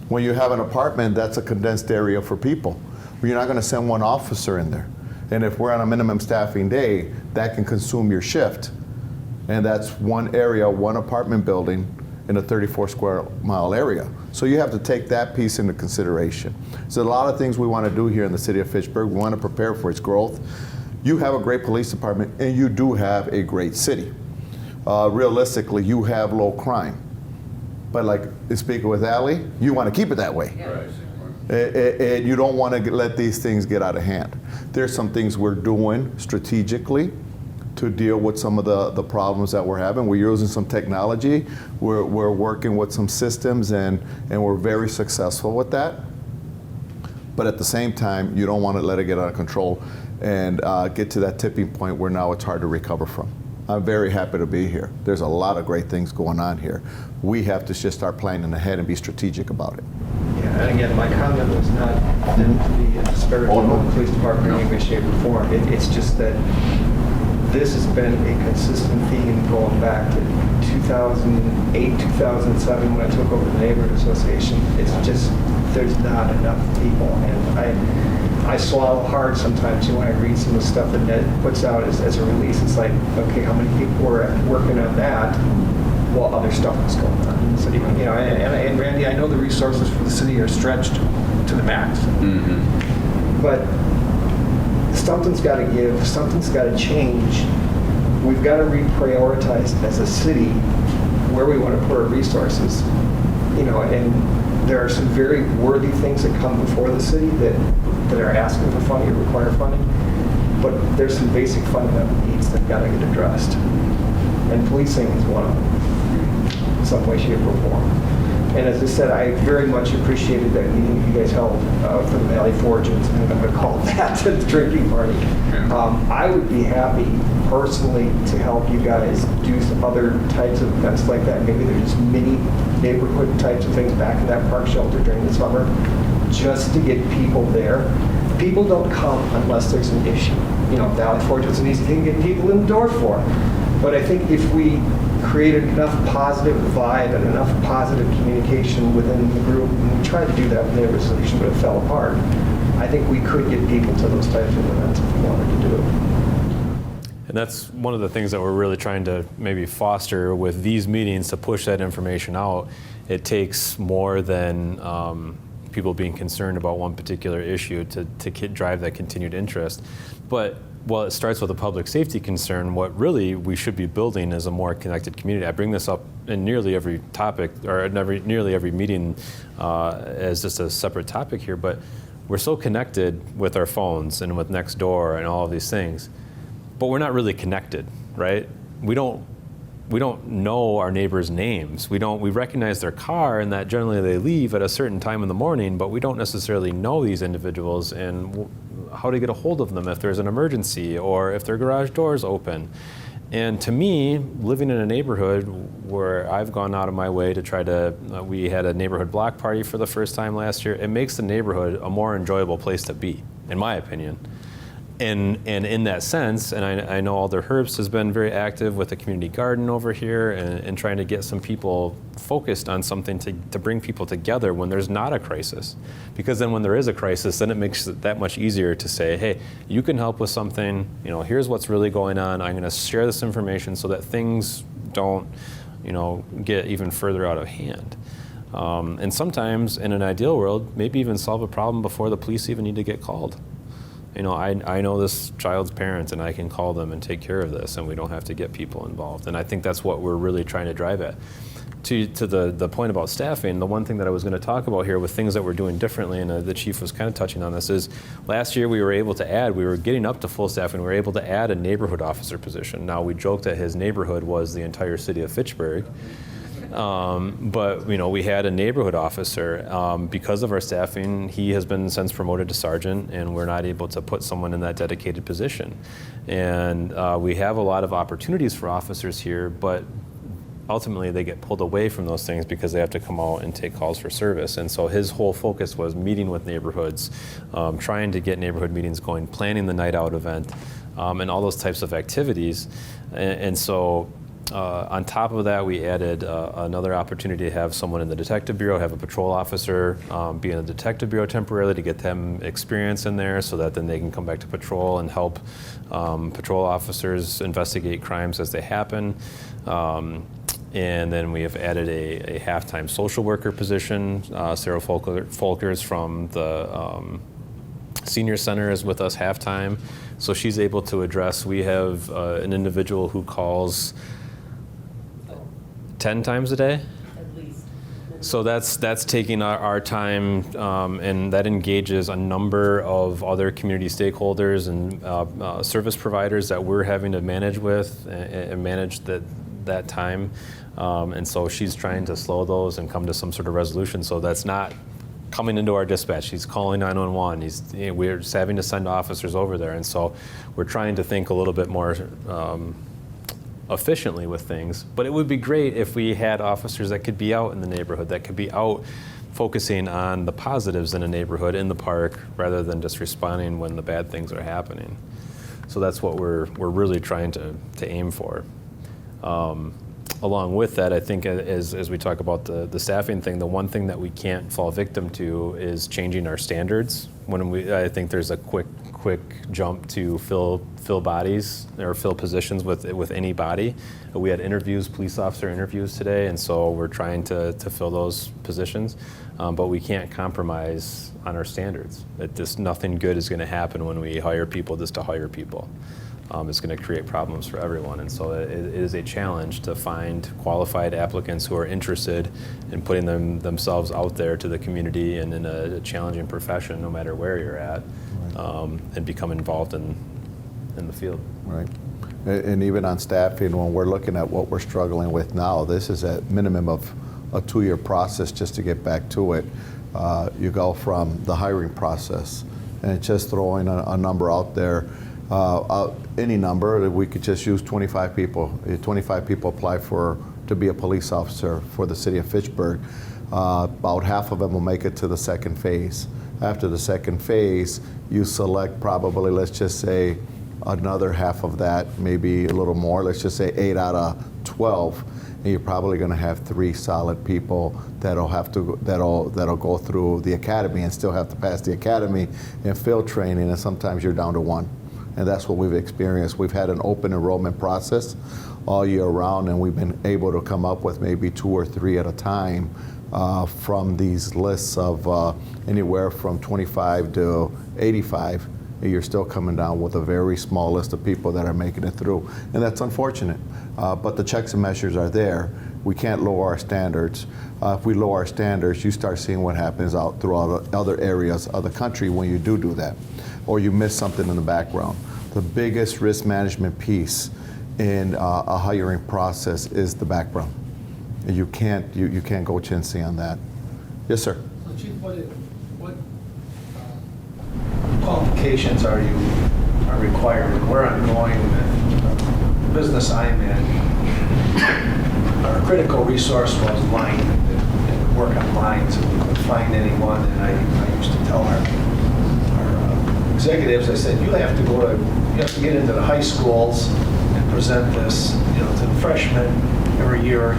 when you have an apartment, that's a condensed area for people. You're not going to send one officer in there. And if we're on a minimum staffing day, that can consume your shift. And that's one area, one apartment building in a 34 square mile area. So you have to take that piece into consideration. There's a lot of things we want to do here in the city of Fitchburg. We want to prepare for its growth. You have a great police department, and you do have a great city. Realistically, you have low crime. But like speaking with Ally, you want to keep it that way. And you don't want to let these things get out of hand. There's some things we're doing strategically to deal with some of the problems that we're having. We're using some technology. We're working with some systems, and we're very successful with that. But at the same time, you don't want to let it get out of control and get to that tipping point where now it's hard to recover from. I'm very happy to be here. There's a lot of great things going on here. We have to just start planning ahead and be strategic about it. Yeah, and again, my comment was not meant to be a disparagement of the police department in any way, shape, or form. It's just that this has been a consistent theme going back to 2008, 2007 when I took over the neighborhood association. It's just, there's not enough people. And I swallow hard sometimes when I read some of the stuff that Ned puts out as a release. It's like, okay, how many people were working on that while other stuff was going on in the city? You know, and Randy, I know the resources for the city are stretched to the max. Mm-hmm. But something's got to give, something's got to change. We've got to reprioritize as a city where we want to put our resources. You know, and there are some very worthy things that come before the city that are asking for funding or require funding, but there's some basic fundamental needs that got to get addressed. And policing is one of them, in some way, shape, or form. And as I said, I very much appreciated that meeting you guys held for the Valley Fortunes, and I'm going to call it that, the drinking party. I would be happy personally to help you guys do some other types of events like that. Maybe there's just mini neighborhood types of things back in that park shelter during the summer, just to get people there. People don't come unless there's an issue. You know, Valley Fortunes is an easy thing to get people in the door for. But I think if we created enough positive vibe and enough positive communication within the group, and we tried to do that with Neighborhood Solution, but it fell apart, I think we could get people to those types of events if we wanted to do it. And that's one of the things that we're really trying to maybe foster with these meetings, to push that information out. It takes more than people being concerned about one particular issue to drive that continued interest. But while it starts with a public safety concern, what really we should be building is a more connected community. I bring this up in nearly every topic, or nearly every meeting as just a separate topic here, but we're so connected with our phones and with Nextdoor and all of these things, but we're not really connected, right? We don't know our neighbors' names. We recognize their car, and that generally they leave at a certain time in the morning, but we don't necessarily know these individuals and how to get a hold of them if there's an emergency or if their garage door is open. And to me, living in a neighborhood where I've gone out of my way to try to, we had a neighborhood block party for the first time last year, it makes the neighborhood a more enjoyable place to be, in my opinion. And in that sense, and I know Alder Herbst has been very active with the community garden over here and trying to get some people focused on something to bring people together when there's not a crisis. Because then when there is a crisis, then it makes it that much easier to say, hey, you can help with something, you know, here's what's really going on. I'm gonna share this information so that things don't, you know, get even further out of hand. And sometimes in an ideal world, maybe even solve a problem before the police even need to get called. You know, I know this child's parents, and I can call them and take care of this, and we don't have to get people involved. And I think that's what we're really trying to drive at. To the point about staffing, the one thing that I was going to talk about here with things that we're doing differently, and the chief was kind of touching on this, is last year we were getting up to full staff, and we were able to add a neighborhood officer position. Now, we joked that his neighborhood was the entire city of Fitchburg. But we had a neighborhood officer. Because of our staffing, he has been since promoted to sergeant, and we're not able to put someone in that dedicated position. And we have a lot of opportunities for officers here, but ultimately they get pulled away from those things because they have to come out and take calls for service. And so his whole focus was meeting with neighborhoods, trying to get neighborhood meetings going, planning the night out event, and all those types of activities. And so on top of that, we added another opportunity to have someone in the detective bureau, have a patrol officer be in the detective bureau temporarily to get them experience in there so that then they can come back to patrol and help patrol officers investigate crimes as they happen. And then we have added a half-time social worker position. Sarah Folkers from the senior center is with us half-time. So she's able to address, we have an individual who calls 10 times a day? At least. So that's taking our time, and that engages a number of other community stakeholders and service providers that we're having to manage with and manage that time. And so she's trying to slow those and come to some sort of resolution. So that's not coming into our dispatch. He's calling 911. We're just having to send officers over there. And so we're trying to think a little bit more efficiently with things. But it would be great if we had officers that could be out in the neighborhood, that could be out focusing on the positives in a neighborhood, in the park, rather than just responding when the bad things are happening. So that's what we're really trying to aim for. Along with that, I think as we talk about the staffing thing, the one thing that we can't fall victim to is changing our standards. I think there's a quick jump to fill bodies or fill positions with any body. We had police officer interviews today, and so we're trying to fill those positions, but we can't compromise on our standards. Nothing good is going to happen when we hire people just to hire people. It's going to create problems for everyone. And so it is a challenge to find qualified applicants who are interested in putting themselves out there to the community and in a challenging profession, no matter where you're at, and become involved in the field. Right. And even on staffing, when we're looking at what we're struggling with now, this is a minimum of a 2-year process just to get back to it. You go from the hiring process and just throwing a number out there. Any number, we could just use 25 people. 25 people apply to be a police officer for the city of Fitchburg. About half of them will make it to the second phase. After the second phase, you select probably, let's just say, another half of that, maybe a little more. Let's just say 8 out of 12, and you're probably going to have 3 solid people that'll go through the academy and still have to pass the academy and field training, and sometimes you're down to 1. And that's what we've experienced. We've had an open enrollment process all year round, and we've been able to come up with maybe 2 or 3 at a time from these lists of anywhere from 25 to 85. And you're still coming down with a very small list of people that are making it through. And that's unfortunate. But the checks and measures are there. We can't lower our standards. If we lower our standards, you start seeing what happens out throughout other areas of the country when you do that, or you miss something in the background. The biggest risk management piece in a hiring process is the background. You can't go chintzy on that. Yes, sir. So Chief, what qualifications are required? And where I'm going with the business I'm in, our critical resource was line, and work on lines, and we couldn't find anyone. And I used to tell our executives, I said, you have to get into the high schools and present this, to the freshmen every year,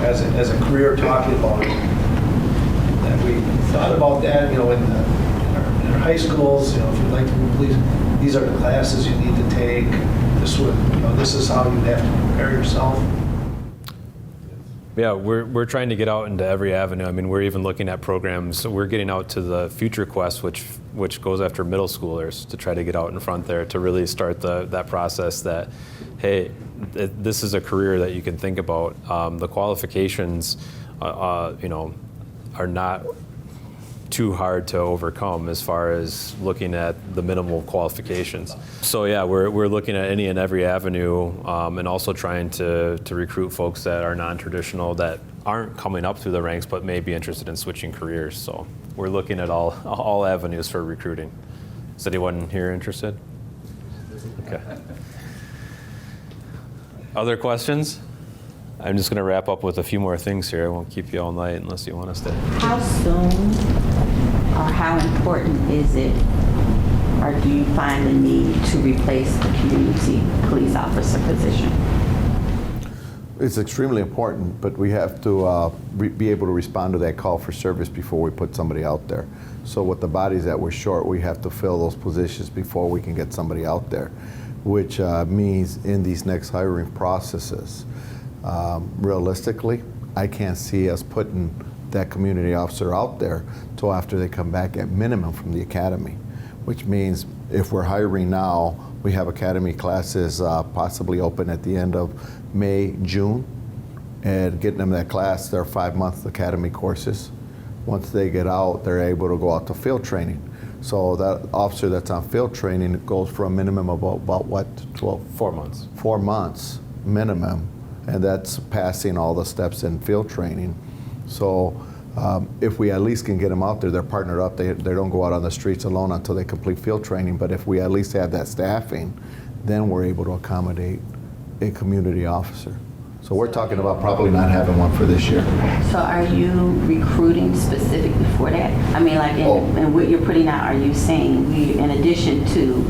as a career, talking about it. And we thought about that, in our high schools, if you'd like to, please, these are the classes you need to take. This is how you have to prepare yourself. Yeah, we're trying to get out into every avenue. I mean, we're even looking at programs. So we're getting out to the Future Quest, which goes after middle schoolers, to try to get out in front there to really start that process that, hey, this is a career that you can think about. The qualifications, are not too hard to overcome as far as looking at the minimal qualifications. So yeah, we're looking at any and every avenue, and also trying to recruit folks that are non-traditional, that aren't coming up through the ranks but may be interested in switching careers. So we're looking at all avenues for recruiting. Is anyone here interested? Okay. Other questions? I'm just going to wrap up with a few more things here. I won't keep you all night unless you want us to. How soon or how important is it, or do you find the need to replace the community police officer position? It's extremely important, but we have to be able to respond to that call for service before we put somebody out there. So with the bodies that we're short, we have to fill those positions before we can get somebody out there, which means in these next hiring processes, realistically, I can't see us putting that community officer out there till after they come back at minimum from the academy, which means if we're hiring now, we have academy classes possibly open at the end of May, June, and getting them that class, they're 5-month academy courses. Once they get out, they're able to go out to field training. So that officer that's on field training goes for a minimum of about what, 4 months. 4 months minimum, and that's passing all the steps in field training. So if we at least can get them out there, they're partnered up. They don't go out on the streets alone until they complete field training. But if we at least have that staffing, then we're able to accommodate a community officer. So we're talking about probably not having one for this year. So are you recruiting specifically for that? I mean, like, in what you're putting out, are you saying we, in addition to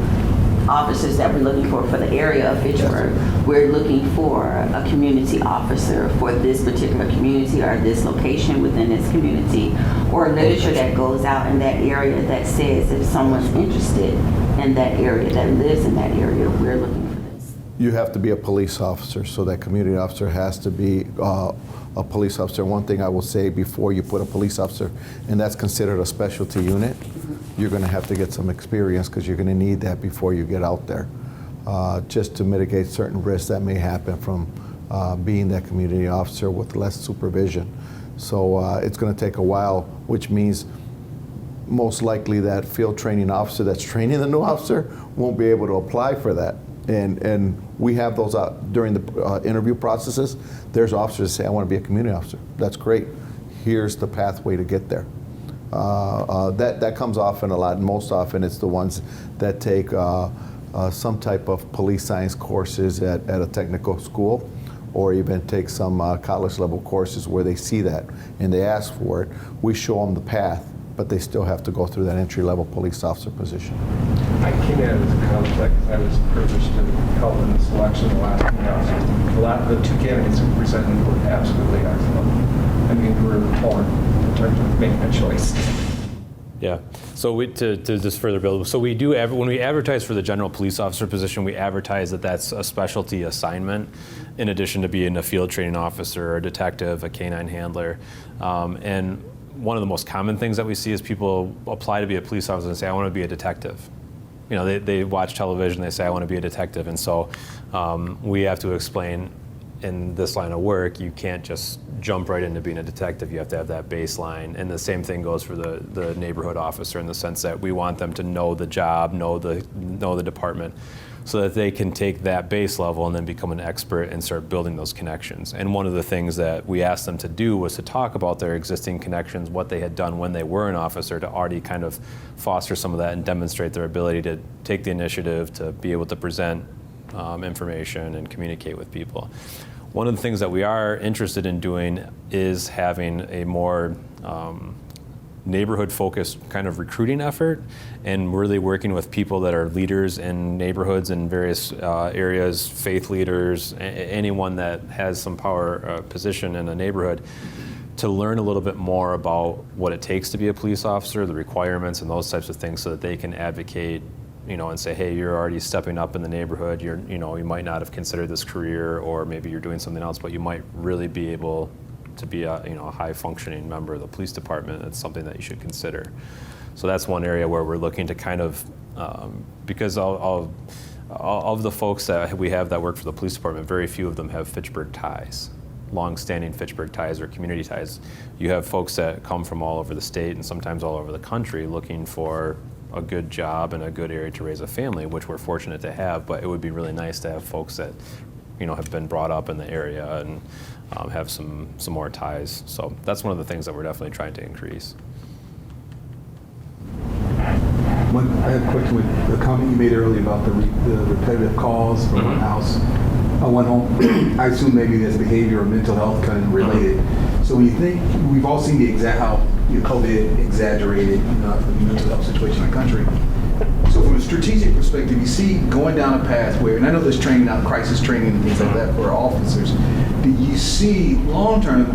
officers that we're looking for the area of Fitchburg, we're looking for a community officer for this particular community or this location within this community, or literature that goes out in that area that says if someone's interested in that area, that lives in that area, we're looking for this? You have to be a police officer, so that community officer has to be a police officer. One thing I will say before you put a police officer, and that's considered a specialty unit, you're going to have to get some experience because you're going to need that before you get out there, just to mitigate certain risks that may happen from being that community officer with less supervision. So it's going to take a while, which means most likely that field training officer that's training the new officer won't be able to apply for that. And we have those during the interview processes. There's officers that say, I want to be a community officer. That's great. Here's the pathway to get there. That comes often a lot, and most often it's the ones that take some type of police science courses at a technical school, or even take some college level courses where they see that and they ask for it. We show them the path, but they still have to go through that entry level police officer position. I came in as a conflict. I was privileged to help in the selection of the last the two candidates who presented were absolutely excellent. I mean, we were torn in terms of making a choice. Yeah. So to just further build, so we do when we advertise for the general police officer position, we advertise that that's a specialty assignment, in addition to being a field training officer, a detective, a canine handler, and one of the most common things that we see is people apply to be a police officer and say, I want to be a detective. You know, they watch television, they say, I want to be a detective. And so we have to explain, in this line of work, you can't just jump right into being a detective. You have to have that baseline. And the same thing goes for the neighborhood officer, in the sense that we want them to know the job, know the department, so that they can take that base level and then become an expert and start building those connections. And one of the things that we asked them to do was to talk about their existing connections, what they had done when they were an officer, to already kind of foster some of that and demonstrate their ability to take the initiative, to be able to present information and communicate with people. One of the things that we are interested in doing is having a more neighborhood-focused kind of recruiting effort, and really working with people that are leaders in neighborhoods in various areas, faith leaders, anyone that has some power position in a neighborhood, to learn a little bit more about what it takes to be a police officer, the requirements and those types of things, so that they can advocate, you know, and say, hey, you're already stepping up in the neighborhood, you might not have considered this career, or maybe you're doing something else, but you might really be able to be a high functioning member of the police department. It's something that you should consider. So that's one area where we're looking to kind of, because of the folks that we have that work for the police department, very few of them have Fitchburg ties. long-standing Fitchburg ties or community ties. You have folks that come from all over the state and sometimes all over the country looking for a good job and a good area to raise a family, which we're fortunate to have, but it would be really nice to have folks that, have been brought up in the area and have some more ties. So that's one of the things that we're definitely trying to increase. I have a question with the comment you made earlier about the repetitive calls from one house, one home. I assume maybe that's behavior or mental health kind of related. So when you think, we've all seen the exact how COVID exaggerated the mental health situation in the country. So from a strategic perspective, you see going down a path where, and I know there's training out, crisis training and things like that for our officers. Do you see long-term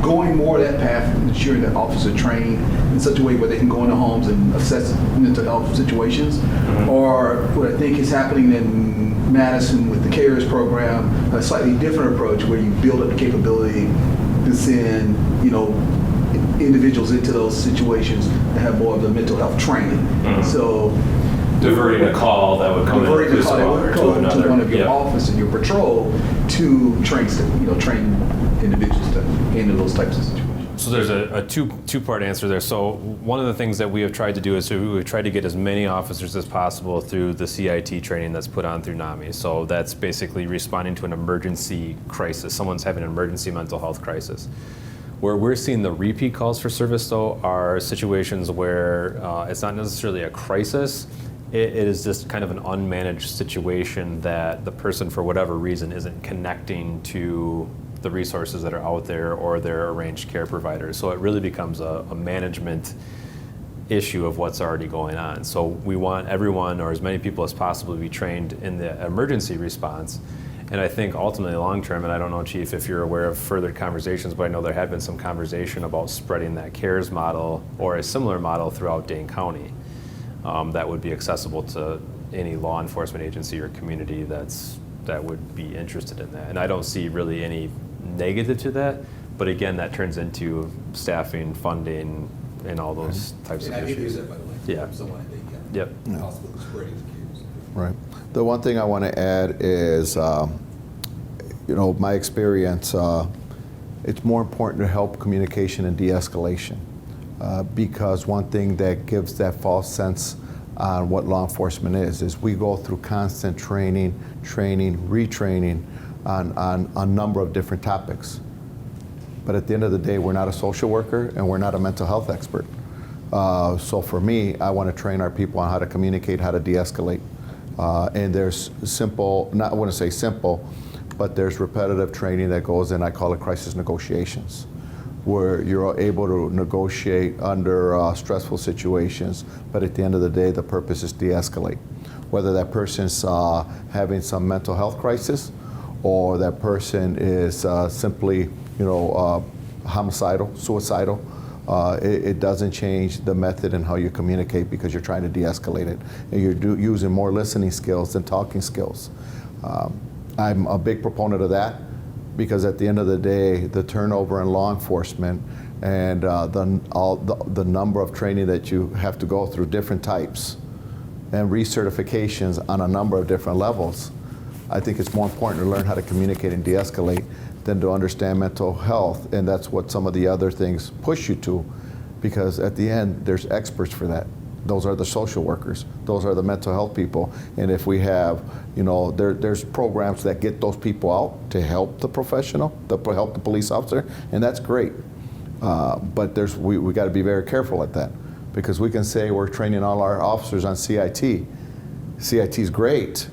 going more that path, ensuring that officers are trained in such a way where they can go into homes and assess mental health situations? Or what I think is happening in Madison with the CARES program, a slightly different approach where you build up the capability to send, individuals into those situations that have more of the mental health training. So Diverting a call that would come in diverting the call that would go to one of your office and your patrol to train individuals to handle those types of situations. So there's a two-part answer there. So one of the things that we have tried to do is we've tried to get as many officers as possible through the CIT training that's put on through NAMI. So that's basically responding to an emergency crisis. Someone's having an emergency mental health crisis. Where we're seeing the repeat calls for service, though, are situations where it's not necessarily a crisis. It is just kind of an unmanaged situation that the person, for whatever reason, isn't connecting to the resources that are out there or their arranged care providers. So it really becomes a management issue of what's already going on. So we want everyone, or as many people as possible, to be trained in the emergency response. And I think ultimately long term, and I don't know, Chief, if you're aware of further conversations, but I know there had been some conversation about spreading that CARES model or a similar model throughout Dane County that would be accessible to any law enforcement agency or community that would be interested in that. And I don't see really any negative to that, but again, that turns into staffing, funding, and all those types of I did use issues. that, by the way. Yeah. Someone I think, Yep. possible spreading the cues. Right. The one thing I want to add is, my experience, it's more important to help communication and de-escalation because one thing that gives that false sense on what law enforcement is we go through constant training, retraining on a number of different topics. But at the end of the day, we're not a social worker and we're not a mental health expert. So for me, I want to train our people on how to communicate, how to de-escalate. And there's simple, I wouldn't say simple, but there's repetitive training that goes in, I call it crisis negotiations, where you're able to negotiate under stressful situations, but at the end of the day, the purpose is de-escalate. Whether that person's having some mental health crisis or that person is simply, homicidal, suicidal, it doesn't change the method and how you communicate because you're trying to de-escalate it. And you're using more listening skills than talking skills. I'm a big proponent of that because at the end of the day, the turnover in law enforcement and the number of training that you have to go through, different types, and recertifications on a number of different levels, I think it's more important to learn how to communicate and de-escalate than to understand mental health, and that's what some of the other things push you to, because at the end, there's experts for that. Those are the social workers. Those are the mental health people. And if we have, there's programs that get those people out to help the professional, to help the police officer, and that's great. But we got to be very careful at that, because we can say we're training all our officers on CIT. CIT is great,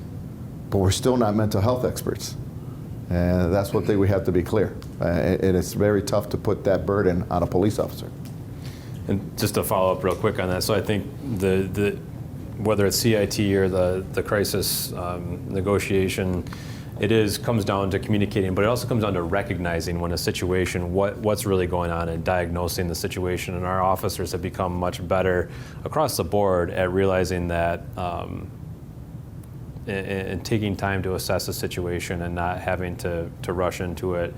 but we're still not mental health experts. And that's what we have to be clear. And it's very tough to put that burden on a police officer. And just to follow up real quick on that, so I think the whether it's CIT or the crisis negotiation, comes down to communicating, but it also comes down to recognizing when a situation, what's really going on and diagnosing the situation. And our officers have become much better across the board at realizing that and taking time to assess a situation and not having to rush into it.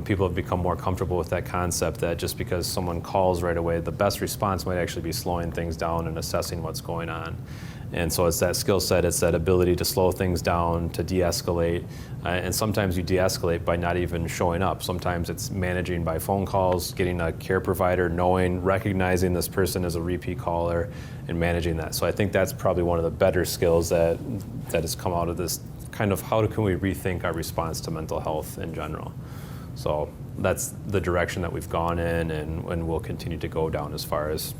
People have become more comfortable with that concept that just because someone calls right away, the best response might actually be slowing things down and assessing what's going on. And so it's that skill set, it's that ability to slow things down, to de-escalate. And sometimes you de-escalate by not even showing up. Sometimes it's managing by phone calls, getting a care provider, recognizing this person as a repeat caller, and managing that. So I think that's probably one of the better skills that has come out of this kind of how can we rethink our response to mental health in general. So that's the direction that we've gone in and we'll continue to go down as far as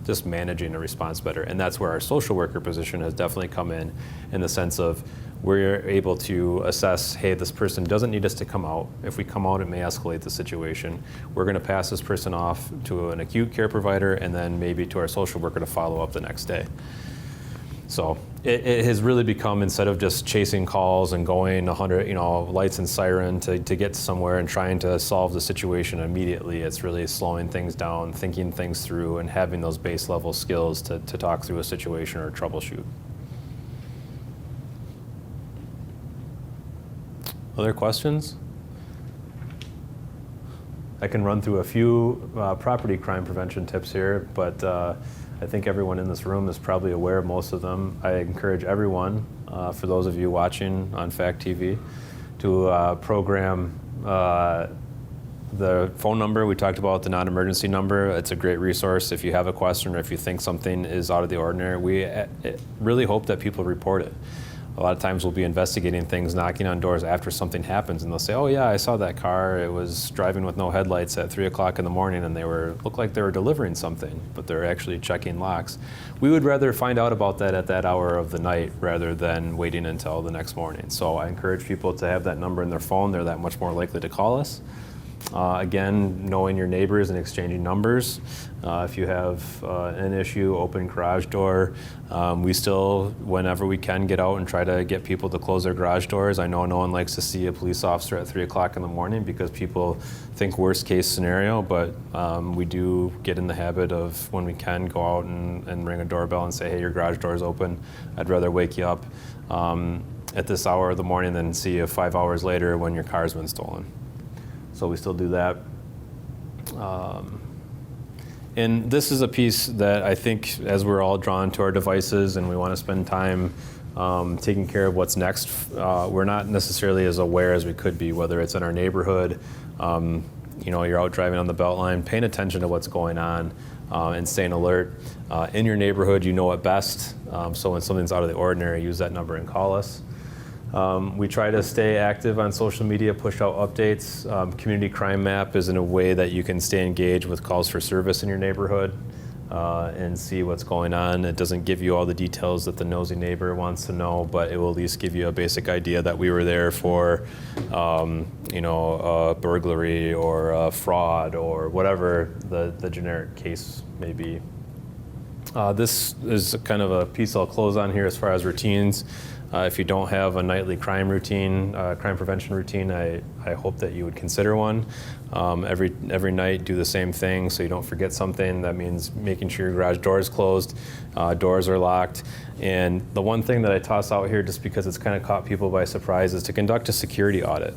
just managing a response better. And that's where our social worker position has definitely come in the sense of we're able to assess, hey, this person doesn't need us to come out. If we come out, it may escalate the situation. We're going to pass this person off to an acute care provider and then maybe to our social worker to follow up the next day. So it has really become, instead of just chasing calls and going 100, lights and siren to get somewhere and trying to solve the situation immediately, it's really slowing things down, thinking things through, and having those base level skills to talk through a situation or troubleshoot. Other questions? I can run through a few property crime prevention tips here, but I think everyone in this room is probably aware of most of them. I encourage everyone, for those of you watching on Fact TV, to program the phone number. We talked about the non-emergency number. It's a great resource if you have a question or if you think something is out of the ordinary. We really hope that people report it. A lot of times we'll be investigating things, knocking on doors after something happens, and they'll say, oh yeah, I saw that car. It was driving with no headlights at 3 o'clock in the morning and looked like they were delivering something, but they're actually checking locks. We would rather find out about that at that hour of the night rather than waiting until the next morning. So I encourage people to have that number in their phone. They're that much more likely to call us. Again, knowing your neighbors and exchanging numbers. If you have an issue, open garage door. We still, whenever we can, get out and try to get people to close their garage doors. I know no one likes to see a police officer at 3 o'clock in the morning because people think worst case scenario, but we do get in the habit of, when we can, go out and ring a doorbell and say, hey, your garage door is open. I'd rather wake you up at this hour of the morning than see you 5 hours later when your car's been stolen. So we still do that. And this is a piece that I think, as we're all drawn to our devices and we want to spend time taking care of what's next, we're not necessarily as aware as we could be, whether it's in our neighborhood, you're out driving on the Beltline, paying attention to what's going on and staying alert. In your neighborhood, you know it best. So when something's out of the ordinary, use that number and call us. We try to stay active on social media, push out updates. Community Crime Map is in a way that you can stay engaged with calls for service in your neighborhood and see what's going on. It doesn't give you all the details that the nosy neighbor wants to know, but it will at least give you a basic idea that we were there for, a burglary or a fraud or whatever the generic case may be. This is kind of a piece I'll close on here as far as routines. If you don't have a nightly crime routine, crime prevention routine, I hope that you would consider one. Every night, do the same thing so you don't forget something. That means making sure your garage door is closed, doors are locked. And the one thing that I toss out here, just because it's kind of caught people by surprise, is to conduct a security audit.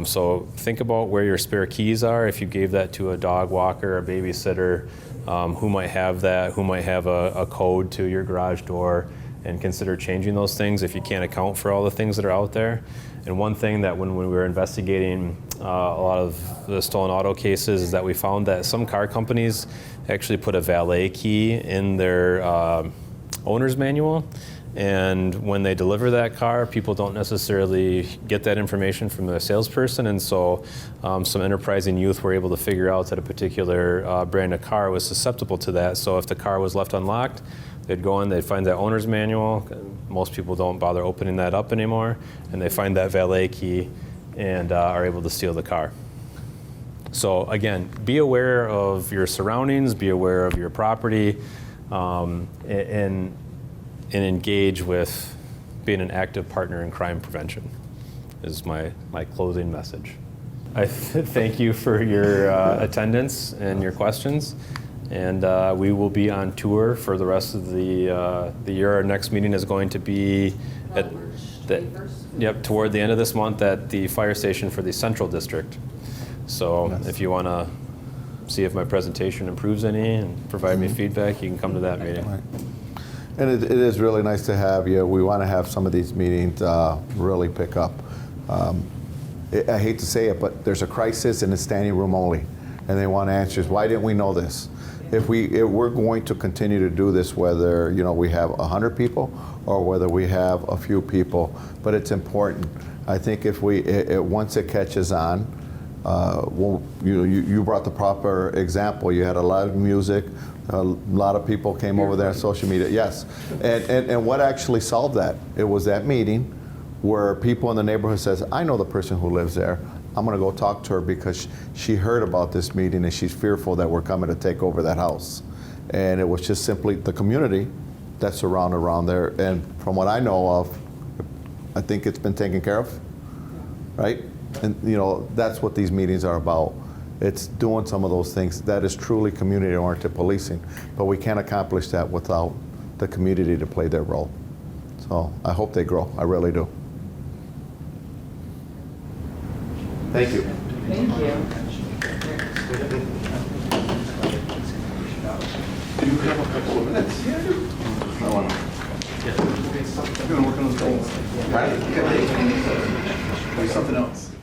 So think about where your spare keys are. If you gave that to a dog walker, a babysitter, who might have that, who might have a code to your garage door, and consider changing those things if you can't account for all the things that are out there. And one thing that when we were investigating a lot of the stolen auto cases is that we found that some car companies actually put a valet key in their owner's manual. And when they deliver that car, people don't necessarily get that information from the salesperson. And so some enterprising youth were able to figure out that a particular brand of car was susceptible to that. So if the car was left unlocked, they'd go in, they'd find that owner's manual. Most people don't bother opening that up anymore. And they find that valet key and are able to steal the car. So again, be aware of your surroundings, be aware of your property, and engage with being an active partner in crime prevention is my closing message. I thank you for your attendance and your questions. And we will be on tour for the rest of the year. Our next meeting is going to be toward the end of this month at the fire station for the Central District. So if you want to see if my presentation improves any and provide me feedback, you can come to that meeting. And it is really nice to have you. We want to have some of these meetings really pick up. I hate to say it, but there's a crisis and it's standing room only. And they want answers. Why didn't we know this? If we're going to continue to do this, whether we have 100 people or whether we have a few people, but it's important. I think if once it catches on, you brought the proper example. You had a lot of music. A lot of people came over there on social media. Yes, and what actually solved that? It was that meeting where people in the neighborhood says, "I know the person who lives there. I'm going to go talk to her because she heard about this meeting and she's fearful that we're coming to take over that house." And it was just simply the community that's around there. And from what I know of, I think it's been taken care of, right? And that's what these meetings are about. It's doing some of those things. That is truly community-oriented policing. But we can't accomplish that without the community to play their role. So I hope they grow. I really do. Thank you. Thank you. Do you have a couple of minutes? Yeah, I do. I want to. I'm going to work on those goals. Right? There's something else.